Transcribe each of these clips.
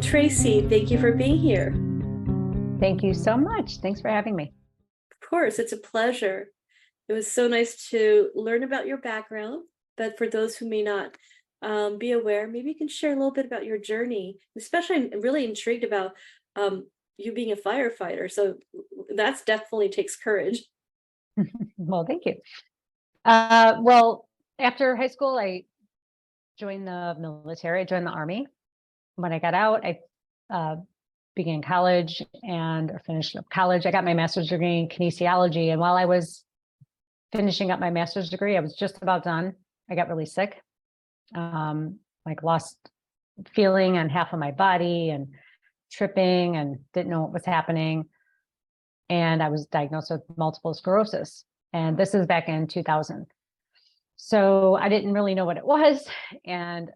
Traci, thank you for being here. Thank you so much. Thanks for having me. Of course, it's a pleasure. It was so nice to learn about your background, but for those who may not be aware, maybe you can share a little bit about your journey. Especially, I'm really intrigued about you being a firefighter. So that's definitely takes courage. Well, thank you. Well, after high school, I joined the military. I joined the Army. When I got out, I began college and finished up college. I got my master's degree in kinesiology. And while I was finishing up my master's degree, I was just about done. I got really sick, like lost feeling on half of my body and tripping and didn't know what was happening. And I was diagnosed with multiple sclerosis. And this is back in 2000. So I didn't really know what it was. And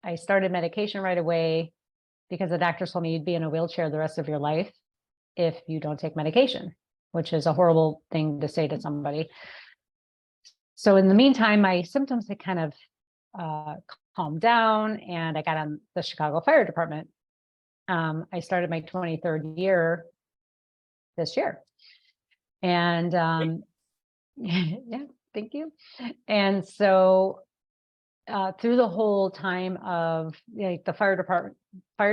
I started medication right away because the doctor told me you'd be in a wheelchair the rest of your life if you don't take medication, which is a horrible thing to say to somebody. So in the meantime, my symptoms had kind of calmed down and I got on the Chicago Fire Department. I started my 23rd year this year. And yeah, thank you. And so through the whole time of like the fire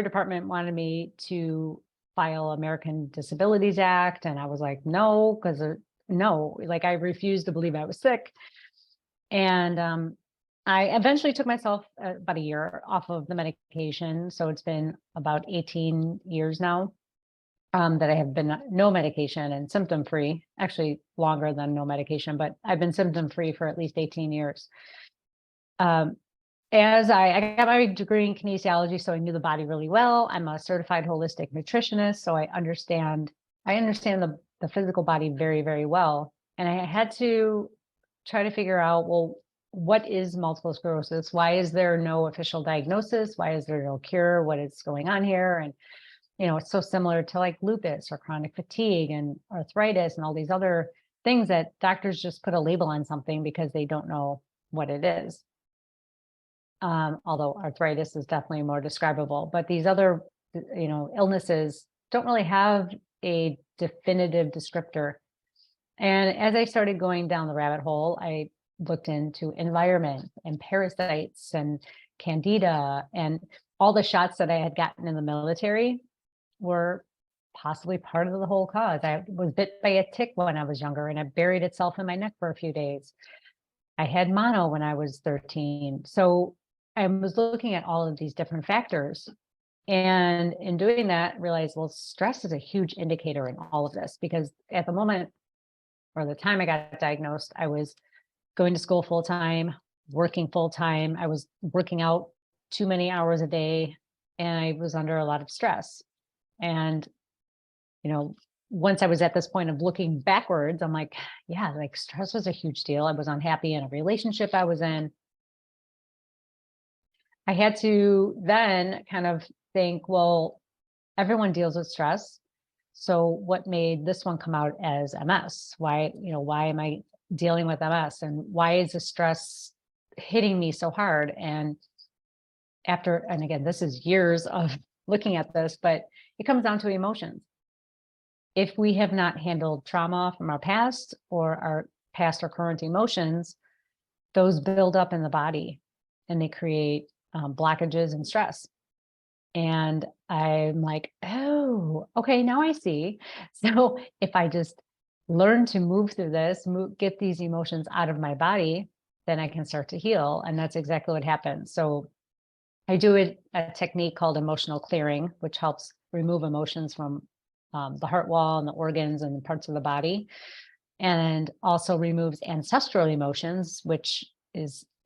department wanted me to file American Disabilities Act. And I was like, no, because no, like I refused to believe I was sick. And I eventually took myself about a year off of the medication. So it's been about 18 years now that I have been no medication and symptom free, actually longer than no medication, but I've been symptom free for at least 18 years. As I got my degree in kinesiology, so I knew the body really well. I'm a certified holistic nutritionist, so I understand the physical body very, very well. And I had to try to figure out, well, what is multiple sclerosis? Why is there no official diagnosis? Why is there no cure? What is going on here? And it's so similar to like lupus or chronic fatigue and arthritis and all these other things that doctors just put a label on something because they don't know what it is. Although arthritis is definitely more describable, but these other, illnesses don't really have a definitive descriptor. And as I started going down the rabbit hole, I looked into environment and parasites and candida, and all the shots that I had gotten in the military were possibly part of the whole cause. I was bit by a tick when I was younger and it buried itself in my neck for a few days. I had mono when I was 13. So I was looking at all of these different factors. And in doing that, realized, well, stress is a huge indicator in all of this, because at the moment, or the time I got diagnosed, I was going to school full time, working full time. I was working out too many hours a day, and I was under a lot of stress. And, once I was at this point of looking backwards, I'm like, yeah, like stress was a huge deal. I was unhappy in a relationship I was in. I had to then kind of think, well, everyone deals with stress. So what made this one come out as MS? Why am I dealing with MS? And why is the stress hitting me so hard? And again, this is years of looking at this, but it comes down to emotions. If we have not handled trauma from our past or our past or current emotions, those build up in the body and they create blockages and stress. And I'm like, oh, okay, now I see. So if I just learn to move through this, get these emotions out of my body, then I can start to heal. And that's exactly what happens. So I do a technique called emotional clearing, which helps remove emotions from the heart wall and the organs and the parts of the body, and also removes ancestral emotions, which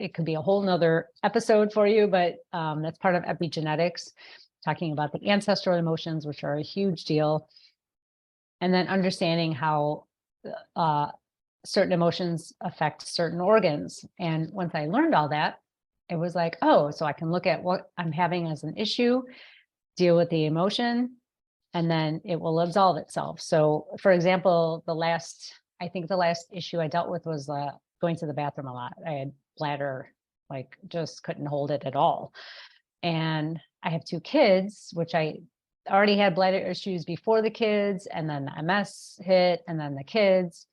it could be a whole nother episode for you, but that's part of epigenetics, talking about the ancestral emotions, which are a huge deal. And then understanding how certain emotions affect certain organs. And once I learned all that, it was like, oh, so I can look at what I'm having as an issue, deal with the emotion, and then it will absolve itself. So for example, the last issue I dealt with was going to the bathroom a lot. I had bladder, like just couldn't hold it at all. And I have 2 kids, which I already had bladder issues before the kids, and then the MS hit, and then the kids.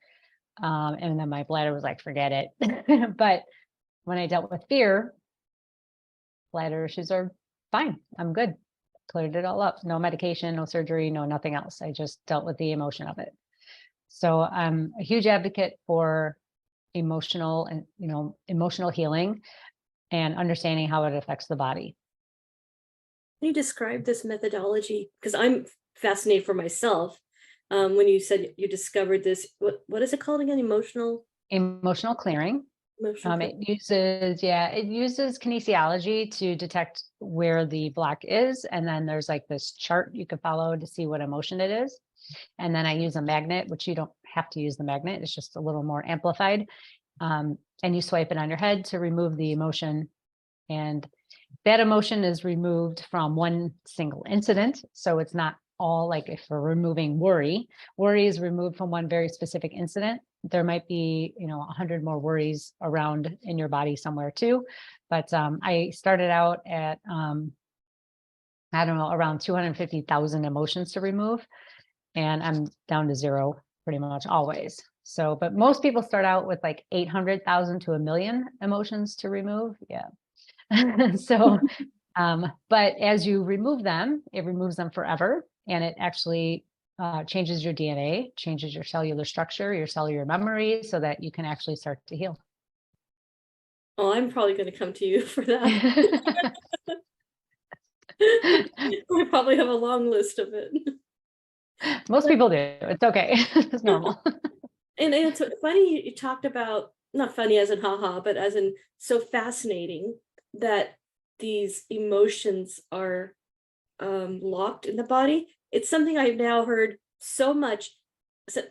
And then my bladder was like, forget it. But when I dealt with fear, bladder issues are fine. I'm good. Cleared it all up. No medication, no surgery, no nothing else. I just dealt with the emotion of it. So I'm a huge advocate for emotional and, emotional healing and understanding how it affects the body. Can you describe this methodology? Because I'm fascinated for myself. When you said you discovered this, what is it called again? Emotional clearing. Emotional. It uses kinesiology to detect where the block is. And then there's like this chart you can follow to see what emotion it is. And then I use a magnet, which you don't have to use the magnet. It's just a little more amplified. And you swipe it on your head to remove the emotion. And that emotion is removed from one single incident. So it's not all like if we're removing worry is removed from one very specific incident. There might be, 100 more worries around in your body somewhere too. But I started out at, I don't know, around 250,000 emotions to remove. And I'm down to 0 pretty much always. So, but most people start out with like 800,000 to 1,000,000 emotions to remove. Yeah. So, but as you remove them, it removes them forever. And it actually changes your DNA, changes your cellular structure, your cellular memory, so that you can actually start to heal. Oh, I'm probably going to come to you for that. I probably have a long list of it. Most people do. It's okay. It's normal. And it's funny you talked about, not funny as in haha, but as in so fascinating that these emotions are locked in the body. It's something I've now heard so much,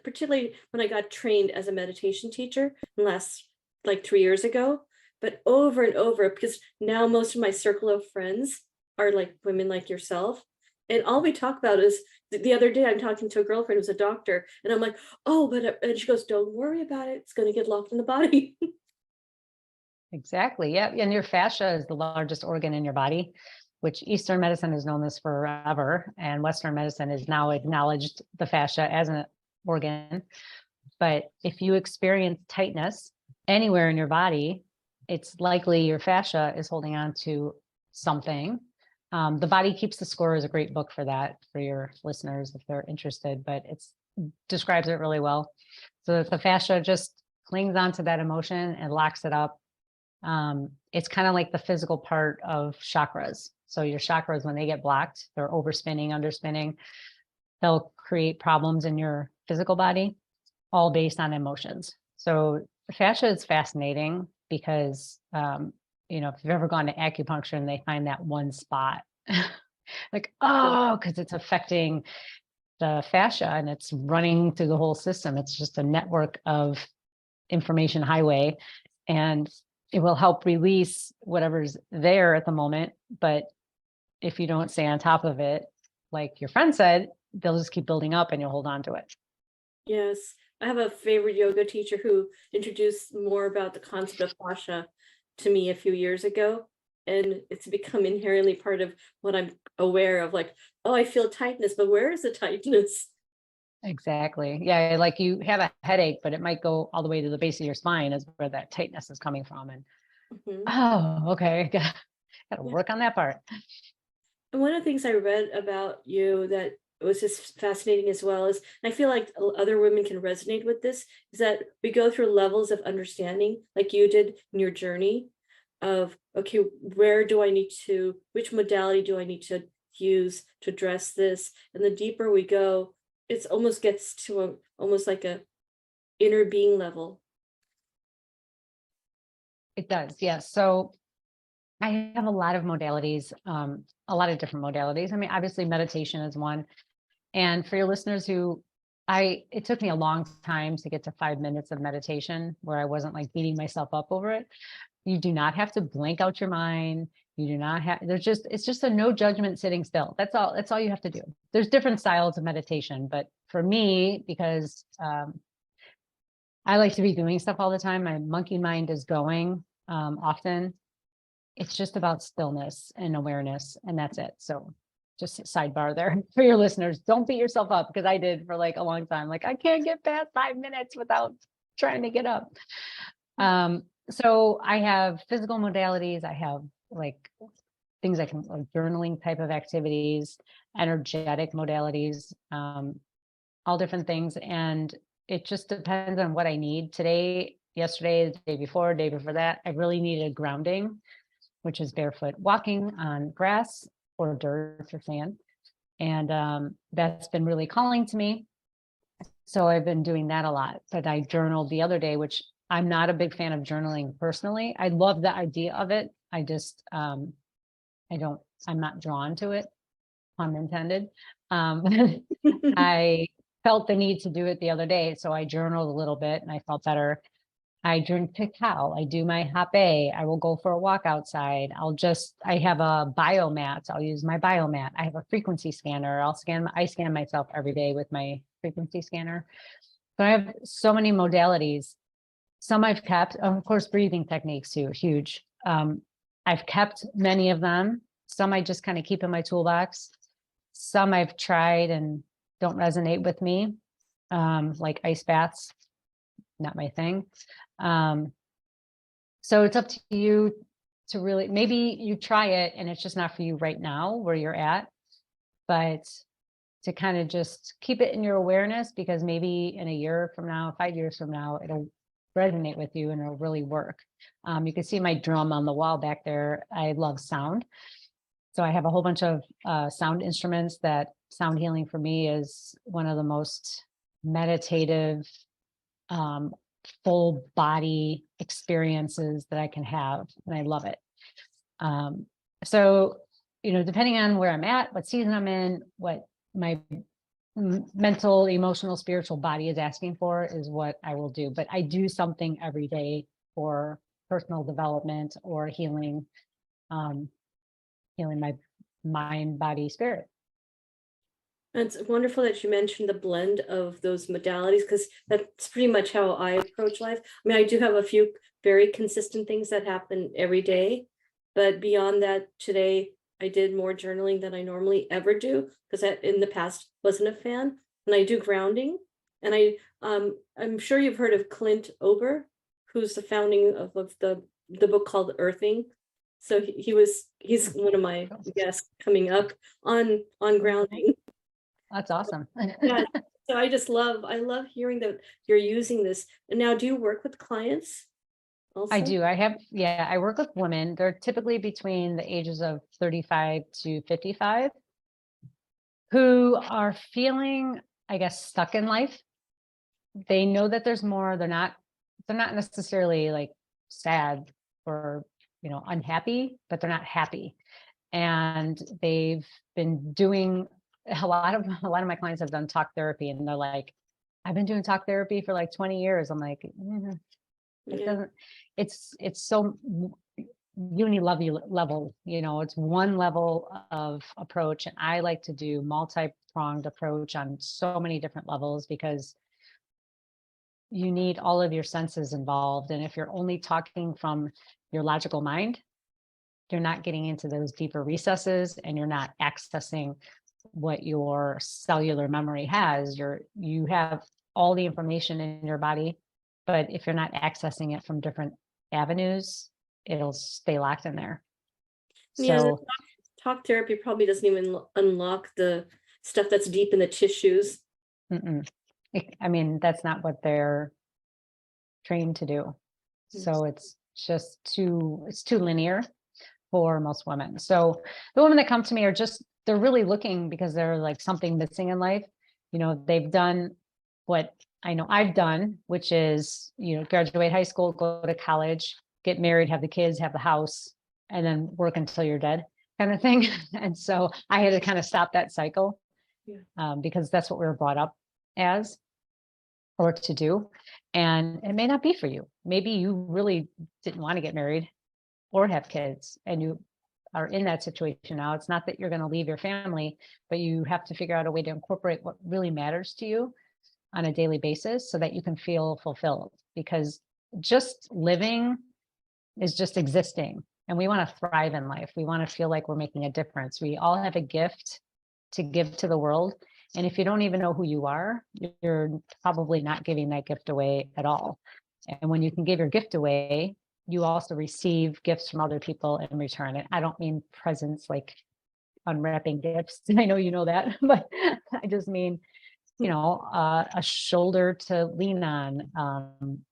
particularly when I got trained as a meditation teacher last like 3 years ago, but over and over, because now most of my circle of friends are like women like yourself. And all we talk about is the other day I'm talking to a girlfriend who's a doctor, and I'm like, oh, but and she goes, don't worry about it. It's going to get locked in the body. Exactly. Yeah. And your fascia is the largest organ in your body, which Eastern medicine has known this forever. And Western medicine has now acknowledged the fascia as an organ. But if you experience tightness anywhere in your body, it's likely your fascia is holding on to something. The Body Keeps the Score is a great book for that, for your listeners if they're interested, but it's describes it really well. So if the fascia just clings onto that emotion and locks it up, it's kind of like the physical part of chakras. So your chakras, when they get blocked, they're overspinning, underspinning, they'll create problems in your physical body, all based on emotions. So fascia is fascinating because, if you've ever gone to acupuncture and they find that one spot, like, oh, because it's affecting the fascia and it's running through the whole system. It's just a network of information highway, and it will help release whatever's there at the moment. But if you don't stay on top of it, like your friend said, they'll just keep building up and you'll hold on to it. Yes. I have a favorite yoga teacher who introduced more about the concept of fascia to me a few years ago. And it's become inherently part of what I'm aware of. Like, oh, I feel tightness, but where is the tightness? Exactly. Yeah. Like you have a headache, but it might go all the way to the base of your spine is where that tightness is coming from. And Mhm. oh, okay. Got to Yeah. work on that part. And one of the things I read about you that was just fascinating as well is, and I feel like other women can resonate with this, is that we go through levels of understanding, like you did in your journey of, okay, which modality do I need to use to address this? And the deeper we go, it's almost gets to almost like a inner being level. It does. Yes. So I have a lot of modalities, a lot of different modalities. I mean, obviously meditation is one. And for your listeners it took me a long time to get to 5 minutes of meditation where I wasn't like beating myself up over it. You do not have to blank out your mind. You do not have, it's just a no judgment sitting still. That's all you have to do. There's different styles of meditation, but for me, because I like to be doing stuff all the time, my monkey mind is going often. it's just about stillness and awareness, and that's it. So just a sidebar there for your listeners. Don't beat yourself up, because I did for like a long time. Like, I can't get past 5 minutes without trying to get up. So I have physical modalities. I have like things I can, like journaling type of activities, energetic modalities, all different things. And it just depends on what I need today, yesterday, the day before that. I really needed grounding, which is barefoot walking on grass or dirt or sand. And that's been really calling to me. So I've been doing that a lot. But I journaled the other day, which I'm not a big fan of journaling personally. I love the idea of it. I just, I'm not drawn to it, pun intended. I felt the need to do it the other day. So I journaled a little bit and I felt better. I drink cacao. I do my hape. I will go for a walk outside. I have a biomat. I'll use my biomat. I have a frequency scanner. I scan myself every day with my frequency scanner. So I have so many modalities. Some I've kept, of course, breathing techniques too, huge. I've kept many of them. Some I just kind of keep in my toolbox. Some I've tried and don't resonate with me, like ice baths, not my thing. So it's up to you to really, maybe you try it and it's just not for you right now where you're at, but to kind of just keep it in your awareness, because maybe in a year from now, 5 years from now, it'll resonate with you and it'll really work. You can see my drum on the wall back there. I love sound. So I have a whole bunch of sound instruments. That sound healing for me is one of the most meditative, full body experiences that I can have. And I love it. So, depending on where I'm at, what season I'm in, what my mental, emotional, spiritual body is asking for is what I will do. But I do something every day for personal development or healing, healing my mind, body, spirit. And it's wonderful that you mentioned the blend of those modalities, because that's pretty much how I approach life. I mean, I do have a few very consistent things that happen every day, but beyond that, today I did more journaling than I normally ever do, because I, in the past, wasn't a fan. And I do grounding, and I'm sure you've heard of Clint Ober, who's the founding of the book called Earthing. So he's one of my guests coming up on grounding. That's awesome. Yeah. So I love hearing that you're using this. And now, do you work with clients also? I do. I work with women. They're typically between the ages of 35 to 55 who are feeling, I guess, stuck in life. They know that there's more. They're not necessarily like sad or, unhappy, but they're not happy. And they've been doing a lot of my clients have done talk therapy, and they're like, I've been doing talk therapy for like 20 years. I'm like, it Yeah. doesn't, it's so level, it's one level of approach. And I like to do multi-pronged approach on so many different levels, because you need all of your senses involved. And if you're only talking from your logical mind, you're not getting into those deeper recesses, and you're not accessing what your cellular memory has. You have all the information in your body, but if you're not accessing it from different avenues, it'll stay locked in there. Yeah, the So talk therapy probably doesn't even unlock the stuff that's deep in the tissues. I mean, that's not what they're trained to do. So it's too linear for most women. So the women that come to me they're really looking because they're like something missing in life. They've done what I know I've done, which is, graduate high school, go to college, get married, have the kids, have the house, and then work until you're dead kind of thing. And so I had to kind of stop that cycle, because that's what we were brought up as, or to do. And it may not be for you. Maybe you really didn't want to get married or have kids, and you are in that situation now. It's not that you're going to leave your family, but you have to figure out a way to incorporate what really matters to you on a daily basis so that you can feel fulfilled, because just living is just existing. and we want to thrive in life. We want to feel like we're making a difference. We all have a gift to give to the world. And if you don't even know who you are, you're probably not giving that gift away at all. And when you can give your gift away, you also receive gifts from other people in return. And I don't mean presents like unwrapping gifts. I know you know that, but I just mean, a shoulder to lean on,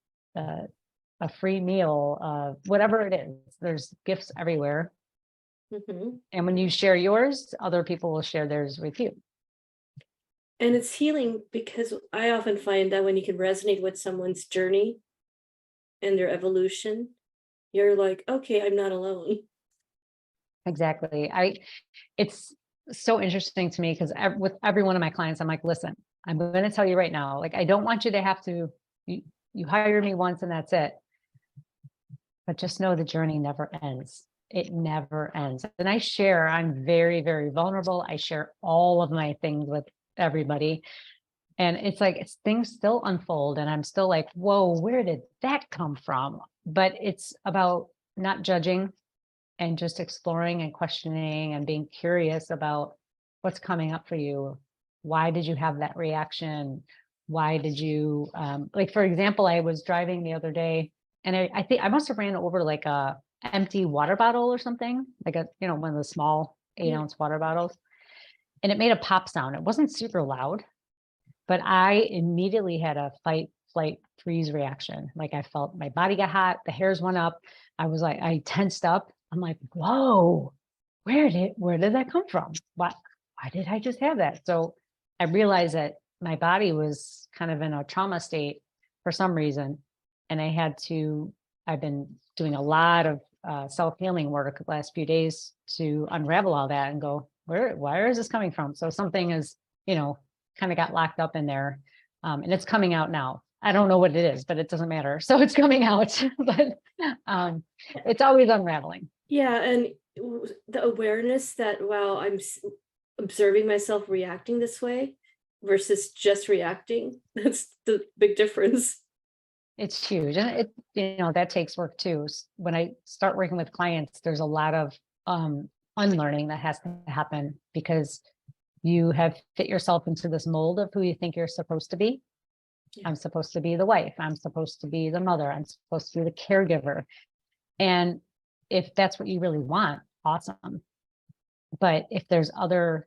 a free meal, whatever it is. There's gifts everywhere. Mhm. And when you share yours, other people will share theirs with you. And it's healing because I often find that when you can resonate with someone's journey and their evolution, you're like, okay, I'm not alone. Exactly. It's so interesting to me because with every one of my clients, I'm like, listen, I'm going to tell you right now, like, I don't want you to have to, you hire me once and that's it. But just know the journey never ends. It never ends. And I'm very, very vulnerable. I share all of my things with everybody. And it's like things still unfold. And I'm still like, whoa, where did that come from? But it's about not judging and just exploring and questioning and being curious about what's coming up for you. Why did you have that reaction? Why did you, like, for example, I was driving the other day and I think I must have ran over like a empty water bottle or something, like one of the small 8-ounce water bottles. And it made a pop sound. It wasn't super loud, but I immediately had a fight, flight, freeze reaction. Like I felt my body got hot, the hairs went up. I tensed up. I'm like, whoa, where did that come from? Why did I just have that? So I realized that my body was kind of in a trauma state for some reason. And I've been doing a lot of self-healing work the last few days to unravel all that and go, where is this coming from? So something is, kind of got locked up in there. And it's coming out now. I don't know what it is, but it doesn't matter. So it's coming out, but it's always unraveling. Yeah, and the awareness that, wow, observing myself reacting this way versus just reacting, that's the big difference. It's huge. And that takes work too. When I start working with clients, there's a lot of unlearning that has to happen because you have fit yourself into this mold of who you think you're supposed to be. Yeah. I'm supposed to be the wife. I'm supposed to be the mother. I'm supposed to be the caregiver. And if that's what you really want, awesome. But if there's other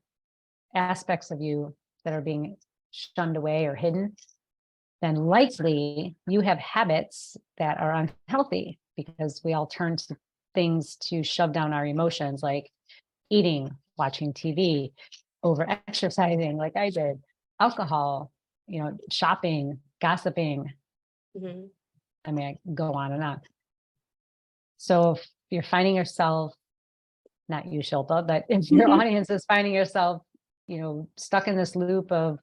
aspects of you that are being shunned away or hidden, then likely you have habits that are unhealthy because we all turn to things to shove down our emotions, like eating, watching TV, over exercising, like I did, alcohol, shopping, gossiping. Mhm. I mean, I can go on and on. So if you're finding yourself, not you, Shilpa, but if your audience is finding yourself, stuck in this loop of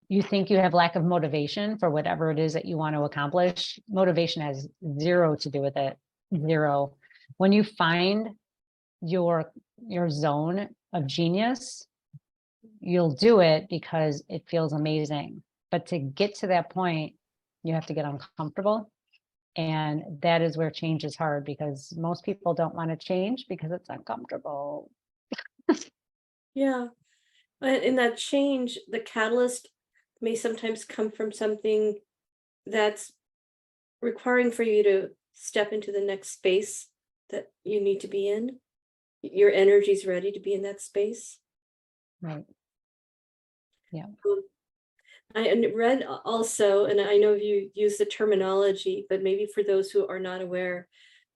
you think you have lack of motivation for whatever it is that you want to accomplish, motivation has zero to do with it. Zero. When you find your zone of genius, you'll do it because it feels amazing. But to get to that point, you have to get uncomfortable. And that is where change is hard because most people don't want to change because it's uncomfortable. Yeah. And in that change, the catalyst may sometimes come from something that's requiring for you to step into the next space that you need to be in. Your energy's ready to be in that space. Right. Yeah. I read also, and I know you use the terminology, but maybe for those who are not aware,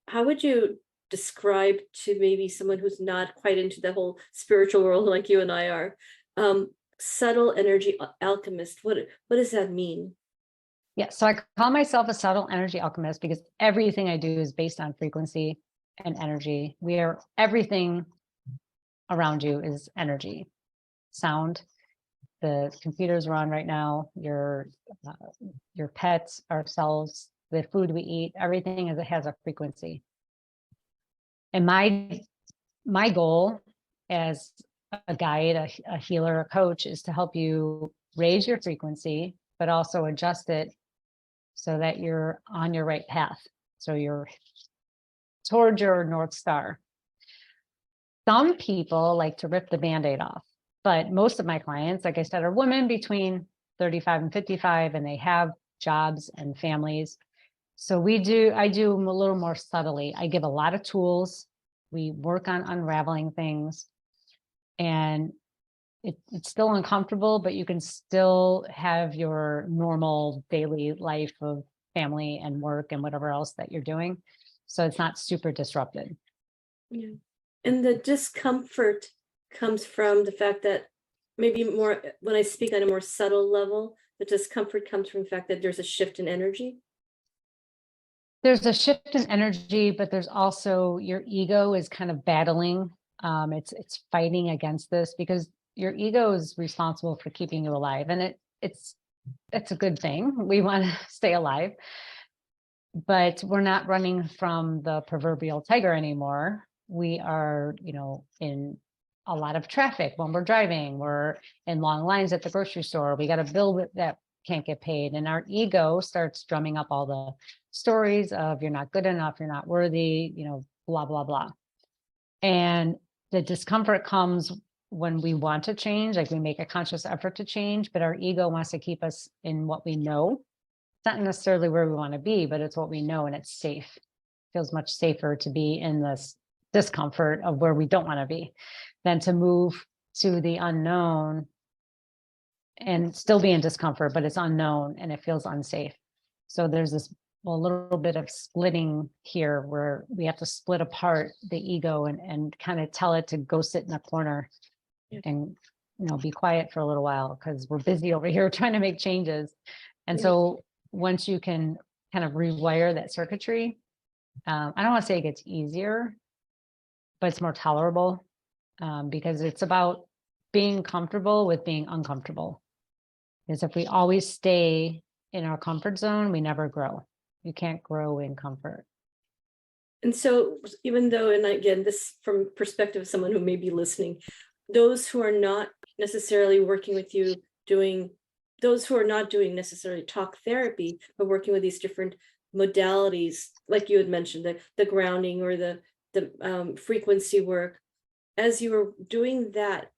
how would you describe to maybe someone who's not quite into the whole spiritual world like you and I are, subtle energy alchemist? What does that mean? Yeah. So I call myself a subtle energy alchemist because everything I do is based on frequency and energy. Everything around you is energy, sound. The computers we're on right now, your pets, ourselves, the food we eat, everything has a frequency. And my goal as a guide, a healer, a coach is to help you raise your frequency, but also adjust it so that you're on your right path. So you're towards your North Star. Some people like to rip the Band-Aid off, but most of my clients, like I said, are women between 35 and 55, and they have jobs and families. So I do them a little more subtly. I give a lot of tools. We work on unraveling things, and it's still uncomfortable, but you can still have your normal daily life of family and work and whatever else that you're doing. So it's not super disrupted. Yeah. And the discomfort comes from the fact that maybe more, when I speak on a more subtle level, the discomfort comes from the fact that there's a shift in energy. There's a shift in energy, but there's also your ego is kind of battling. It's fighting against this because your ego is responsible for keeping you alive, and it's a good thing. We want to stay alive, but we're not running from the proverbial tiger anymore. We are, in a lot of traffic when we're driving. We're in long lines at the grocery store. We got a bill that can't get paid, and our ego starts drumming up all the stories of you're not good enough, you're not worthy, blah blah blah. And the discomfort comes when we want to change, like we make a conscious effort to change, but our ego wants to keep us in what we know. It's not necessarily where we want to be, but it's what we know, and it's safe. It feels much safer to be in this discomfort of where we don't want to be than to move to the unknown and still be in discomfort, but it's unknown and it feels unsafe. So there's this a little bit of splitting here where we have to split apart the ego and kind of tell it to go sit in a corner and be quiet for a little while because we're busy over here trying to make changes. And so once you can kind of rewire that circuitry, I don't want to say it gets easier, but it's more tolerable, because it's about being comfortable with being uncomfortable. Because if we always stay in our comfort zone, we never grow. You can't grow in comfort. And so even though, and again, this from perspective of someone who may be listening, those who are not necessarily working with you those who are not doing necessarily talk therapy, but working with these different modalities, like you had mentioned, the grounding or the frequency work, as you were doing that,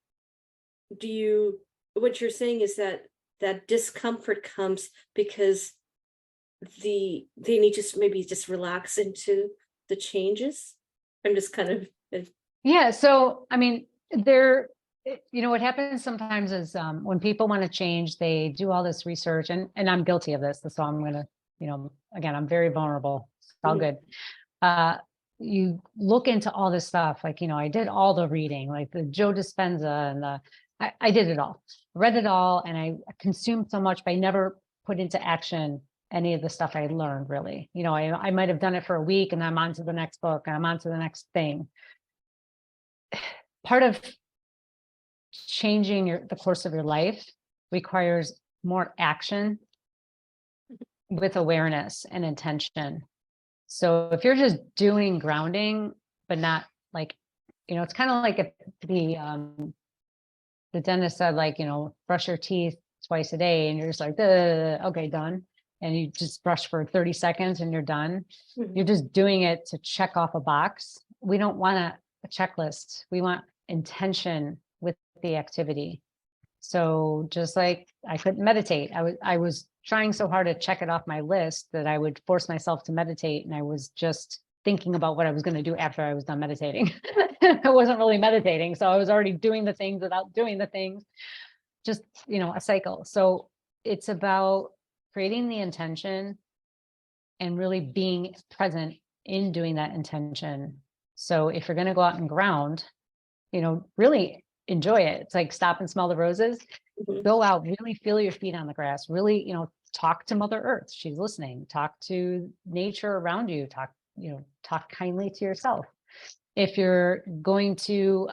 what you're saying is that discomfort comes because they need to maybe just relax into the changes. I'm just kind of Yeah. So, I mean, what happens sometimes is when people want to change, they do all this research, and I'm guilty of this. So I'm going to, again, I'm very vulnerable. It's all good. You look into all this stuff, like, I did all the reading, like the Joe Dispenza and I did it all, read it all, and I consumed so much, but I never put into action any of the stuff I learned, really. I might have done it for a week and I'm on to the next book and I'm on to the next thing. Part of changing the course of your life requires more action with awareness and intention. So if you're just doing grounding, but not like, it's kind of like if the dentist said, like, brush your teeth twice a day, and you're just like, okay, done. And you just brush for 30 seconds and you're done. You're just doing it to check off a box. We don't want a checklist. We want intention with the activity. So just like I couldn't meditate, I was trying so hard to check it off my list that I would force myself to meditate, and I was just thinking about what I was going to do after I was done meditating. I wasn't really meditating, so I was already doing the things without doing the things, just a cycle. So it's about creating the intention and really being present in doing that intention. So if you're going to go out and ground, really enjoy it. It's like stop and smell the roses. Go out, really feel your feet on the grass, really, talk to Mother Earth. She's listening. Talk to nature around you. Talk kindly to yourself. If you're going to,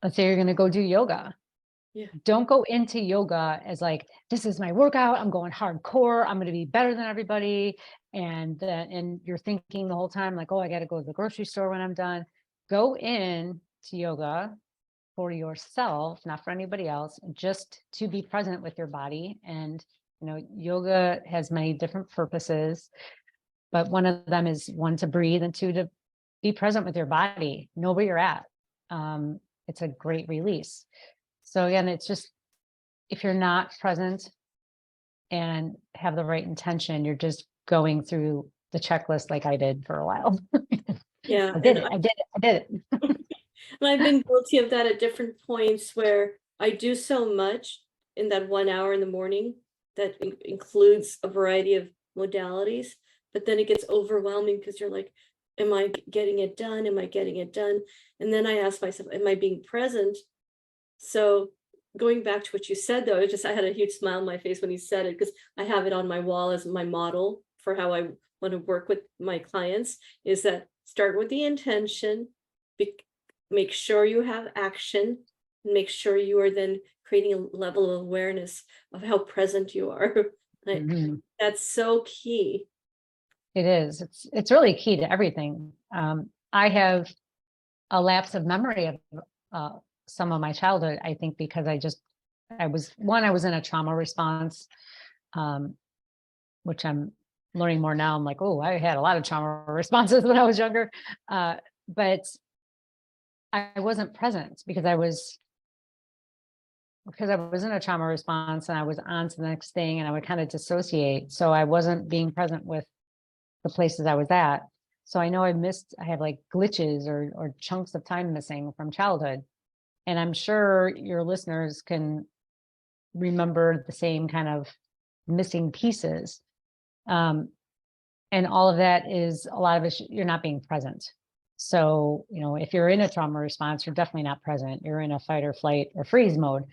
let's say you're going to go do yoga. Don't go into yoga as like, this is my workout. I'm going hardcore. I'm going to be better than everybody. And you're thinking the whole time like, oh, I got to go to the grocery store when I'm done. Go in to yoga for yourself, not for anybody else, just to be present with your body. And, yoga has many different purposes. But one of them is, one, to breathe, and two, to be present with your body, know where you're at. It's a great release. So again, it's just, if you're not present and have the right intention, you're just going through the checklist like I did for a while. Yeah. I did it. I did it. I did it. And I've been guilty of that at different points where I do so much in that 1 hour in the morning that includes a variety of modalities, but then it gets overwhelming because you're like, am I getting it done? Am I getting it done? And then I ask myself, am I being present? So going back to what you said, though, I had a huge smile on my face when you said it, because I have it on my wall as my model for how I want to work with my clients, is that start with the intention, make sure you have action, and make sure you are then creating a level of awareness of how present you are. Mhm. That's so key. It is. It's really key to everything. I have a lapse of memory of some of my childhood, I think, because I was in a trauma response, which I'm learning more now. I'm like, oh, I had a lot of trauma responses when I was younger. But I wasn't present because I was in a trauma response, and I was on to the next thing, and I would kind of dissociate. So I wasn't being present with the places I was at. So I know I have like glitches or chunks of time missing from childhood. And I'm sure your listeners can remember the same kind of missing pieces. And all of that is, a lot of it, you're not being present. So, if you're in a trauma response, you're definitely not present. You're in a fight or flight or freeze mode.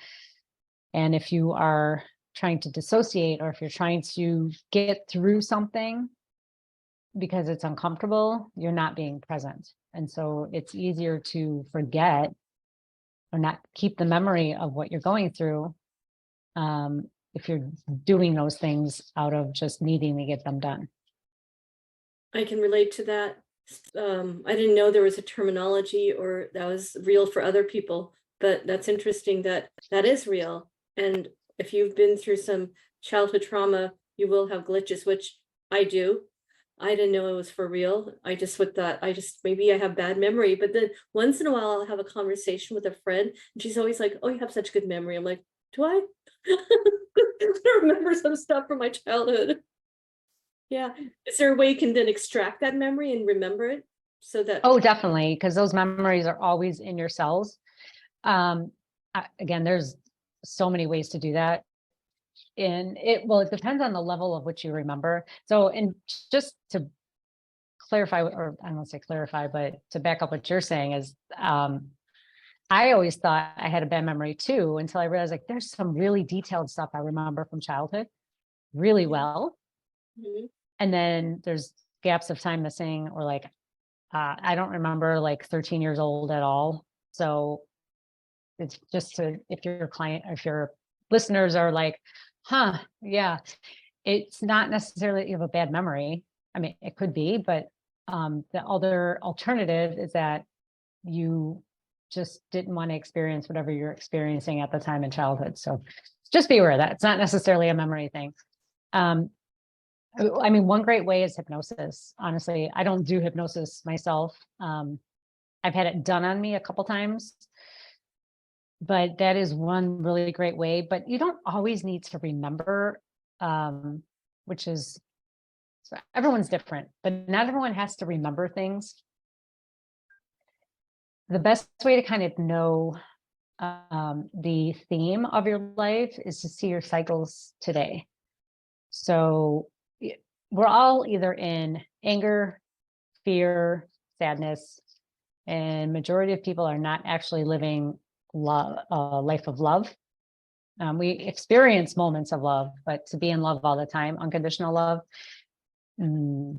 And if you are trying to dissociate, or if you're trying to get through something because it's uncomfortable, you're not being present. And so it's easier to forget or not keep the memory of what you're going through, if you're doing those things out of just needing to get them done. I can relate to that. I didn't know there was a terminology or that was real for other people, but that's interesting that that is real. And if you've been through some childhood trauma, you will have glitches, which I do. I didn't know it was for real. I just with that, maybe I have bad memory. But then once in a while I'll have a conversation with a friend and she's always like, oh, you have such good memory. I'm like, do I? I remember some stuff from my childhood. Yeah. Is there a way you can then extract that memory and remember it so that Oh, definitely, because those memories are always in your cells. Again, there's so many ways to do that. And it depends on the level of which you remember. So, and just to clarify, or I don't want to say clarify, but to back up what you're saying is, I always thought I had a bad memory too, until I realized, like, there's some really detailed stuff I remember from childhood really well. Mhm. And then there's gaps of time missing, or like, I don't remember like 13 years old at all. So it's just if your client, if your listeners are like, huh, yeah, it's not necessarily that you have a bad memory. I mean, it could be, but the other alternative is that you just didn't want to experience whatever you're experiencing at the time in childhood. So just be aware of that. It's not necessarily a memory thing. I mean, one great way is hypnosis. Honestly, I don't do hypnosis myself. I've had it done on me a couple times, but that is one really great way. But you don't always need to remember, which is, so everyone's different, but not everyone has to remember things. The best way to kind of know the theme of your life is to see your cycles today. So we're all either in anger, fear, sadness, and majority of people are not actually living love, a life of love. We experience moments of love, but to be in love all the time, unconditional love, maybe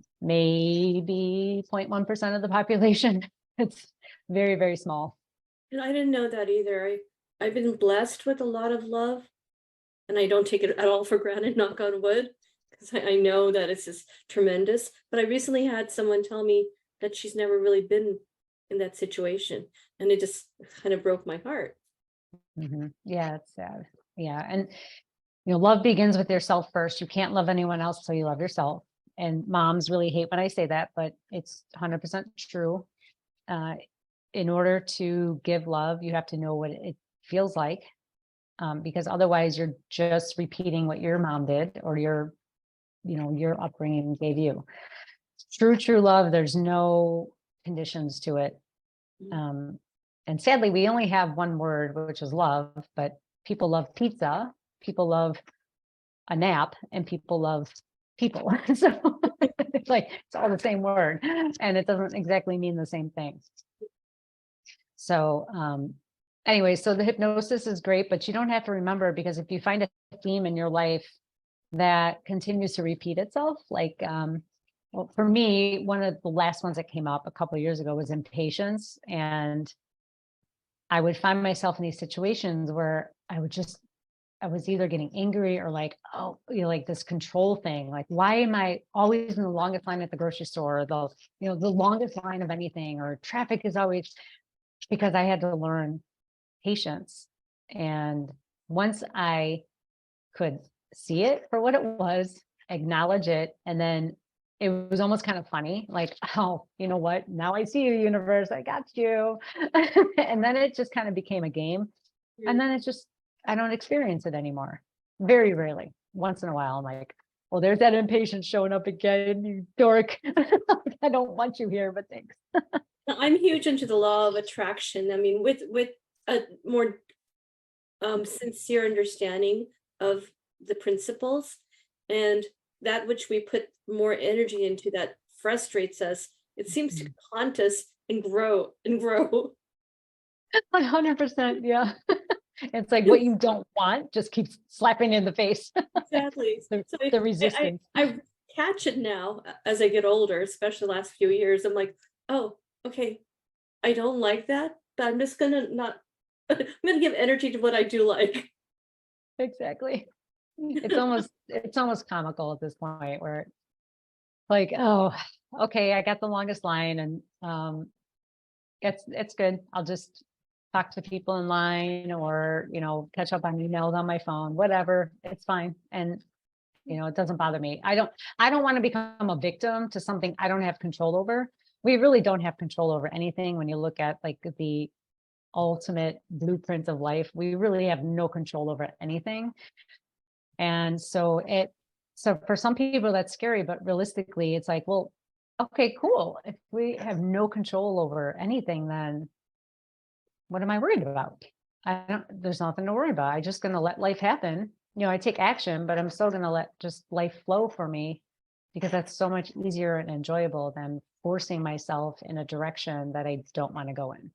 0.1% of the population. It's very, very small. And I didn't know that either. I've been blessed with a lot of love and I don't take it at all for granted, knock on wood, because I know that it's just tremendous. But I recently had someone tell me that she's never really been in that situation. And it just kind of broke my heart. Yeah, it's sad. Yeah. And, love begins with yourself first. You can't love anyone else till you love yourself. and moms really hate when I say that, but it's 100% true. Uh, in order to give love, you have to know what it feels like, because otherwise you're just repeating what your mom did or your upbringing gave you. True love, there's no conditions to it. And sadly, we only have one word, which is love, but people love pizza, people love a nap, and people love people. So it's like, it's all the same word, and it doesn't exactly mean the same thing. So, anyway, so the hypnosis is great, but you don't have to remember, because if you find a theme in your life that continues to repeat itself, like, well, for me, one of the last ones that came up a couple of years ago was impatience. And I would find myself in these situations where I was either getting angry or like, oh, like this control thing. Like, why am I always in the longest line at the grocery store, or the longest line of anything, or traffic is always, because I had to learn patience. And once I could see it for what it was, acknowledge it, and then it was almost kind of funny, like, oh, you know what? Now I see you, universe, I got you. And then it just kind of became a game. And then I don't experience it anymore. Very rarely. Once in a while, I'm like, well, there's that impatience showing up again, you dork. I don't want you here, but thanks. I'm huge into the law of attraction. I mean, with a more sincere understanding of the principles, and that which we put more energy into that frustrates us, it seems to haunt us and grow and grow. 100%. Yeah. It's like what you don't want just keeps slapping in the face. Exactly. the, So the resistance. I catch it now as I get older, especially the last few years. I'm like, oh, okay, I don't like that, but I'm just gonna not. I'm gonna give energy to what I do like. Exactly. It's almost comical at this point, where like, oh, okay, I got the longest line, and it's good. I'll just talk to people in line, or catch up on emails on my phone, whatever. It's fine. And it doesn't bother me. I don't want to become a victim to something I don't have control over. We really don't have control over anything. When you look at like the ultimate blueprint of life, we really have no control over anything. And so for some people that's scary, but realistically it's like, well, okay, cool. If we have no control over anything, then what am I worried about? There's nothing to worry about. I'm just going to let life happen. I take action, but I'm still going to let just life flow for me, because that's so much easier and enjoyable than forcing myself in a direction that I don't want to go in.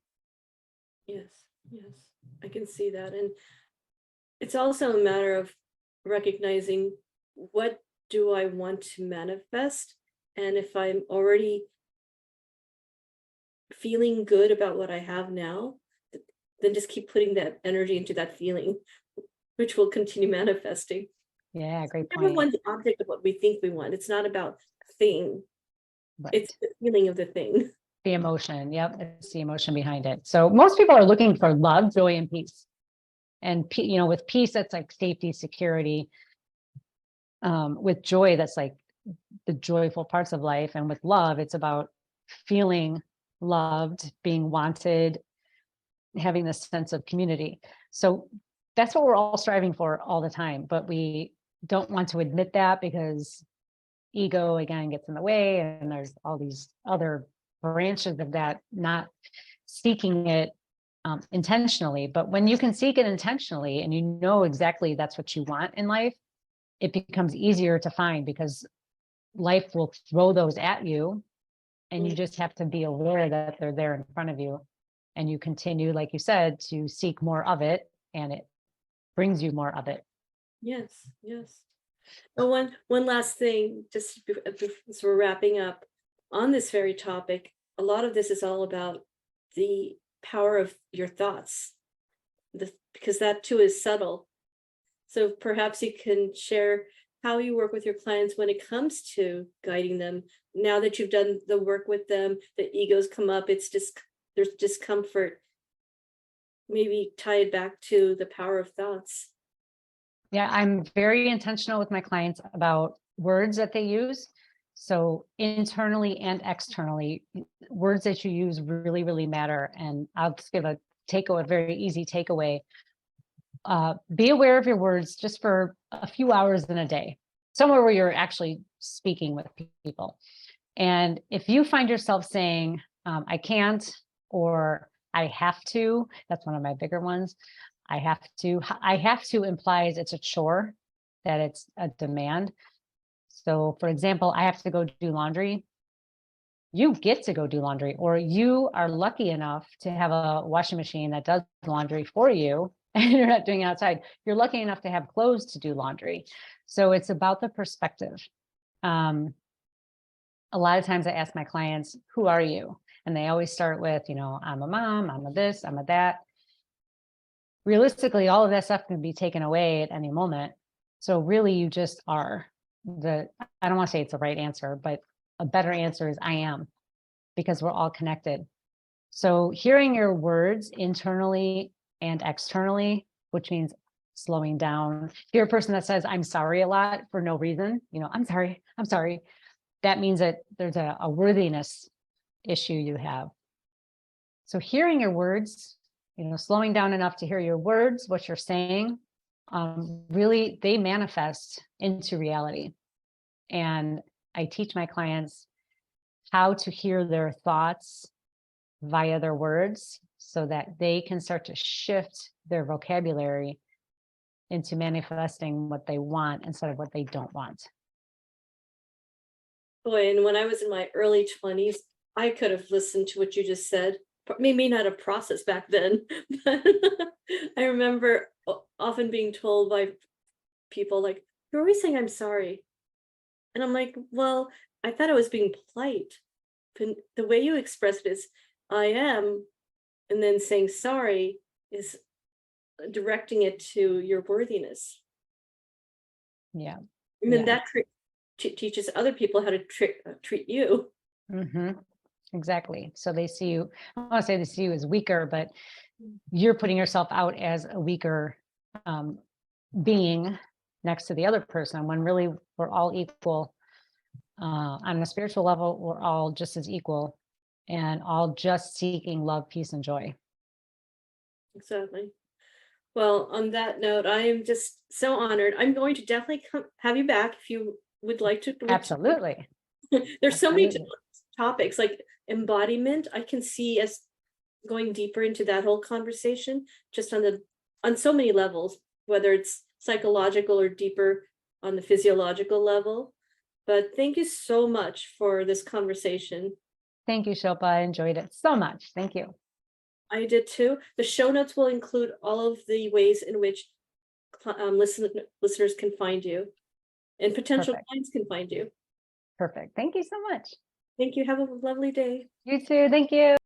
Yes, yes, I can see that. And it's also a matter of recognizing, what do I want to manifest? And if I'm already feeling good about what I have now, then just keep putting that energy into that feeling, which will continue manifesting. Yeah, great point. Everyone's the object of what we think we want. It's not about the thing, Right. it's the feeling of the thing. The emotion. Yep. It's the emotion behind it. So most people are looking for love, joy, and peace. And, with peace, that's like safety, security. With joy, that's like the joyful parts of life. And with love, it's about feeling loved, being wanted, having this sense of community. So that's what we're all striving for all the time. But we don't want to admit that, because ego again gets in the way. And there's all these other branches of that, not seeking it intentionally. But when you can seek it intentionally, and you know exactly that's what you want in life, it becomes easier to find, because life will throw those at you, and you just have to be aware that they're there in front of you. And you continue, like you said, to seek more of it, and it brings you more of it. Yes, yes. Oh, one last thing, just as we're wrapping up on this very topic, a lot of this is all about the power of your thoughts, because that too is subtle. So perhaps you can share how you work with your clients when it comes to guiding them. Now that you've done the work with them, the egos come up, there's discomfort. Maybe tie it back to the power of thoughts. Yeah, I'm very intentional with my clients about words that they use. So internally and externally, words that you use really, really matter. And I'll just give a very easy takeaway. Be aware of your words just for a few hours in a day, somewhere where you're actually speaking with people. And if you find yourself saying, I can't, or I have to, that's one of my bigger ones. I have to implies it's a chore, that it's a demand. So for example, I have to go do laundry. You get to go do laundry, or you are lucky enough to have a washing machine that does laundry for you and you're not doing it outside. You're lucky enough to have clothes to do laundry. So it's about the perspective. A lot of times I ask my clients, who are you? And they always start with, I'm a mom, I'm a this, I'm a that. Realistically, all of that stuff can be taken away at any moment. So really you just are. I don't want to say it's the right answer, but a better answer is I am, because we're all connected. So hearing your words internally and externally, which means slowing down. If you're a person that says, I'm sorry a lot for no reason, I'm sorry. That means that there's a worthiness issue you have. So hearing your words, slowing down enough to hear your words, what you're saying, really, they manifest into reality. And I teach my clients how to hear their thoughts via their words so that they can start to shift their vocabulary into manifesting what they want instead of what they don't want. Boy, and when I was in my early 20s, I could have listened to what you just said. Maybe not a process back then, but I remember often being told by people like, you're always saying I'm sorry. And I'm like, well, I thought I was being polite. But the way you express it is, I am, and then saying sorry is directing it to your worthiness. Yeah. And then Yeah. that teaches other people how to treat you. Mm-hmm. Exactly. So they see you, I don't want to say they see you as weaker, but you're putting yourself out as a weaker being next to the other person, when really we're all equal. On a spiritual level, we're all just as equal and all just seeking love, peace, and joy. Exactly. Well, on that note, I am just so honored. I'm going to definitely have you back if you would like to. Absolutely. There's so many Absolutely. topics like embodiment. I can see us going deeper into that whole conversation just on so many levels, whether it's psychological or deeper on the physiological level. But thank you so much for this conversation. Thank you, Shilpa. I enjoyed it so much. Thank you. I did too. The show notes will include all of the ways in which listeners can find you and potential Perfect. clients can find you. Perfect. Thank you so much. Thank you. Have a lovely day. You too. Thank you.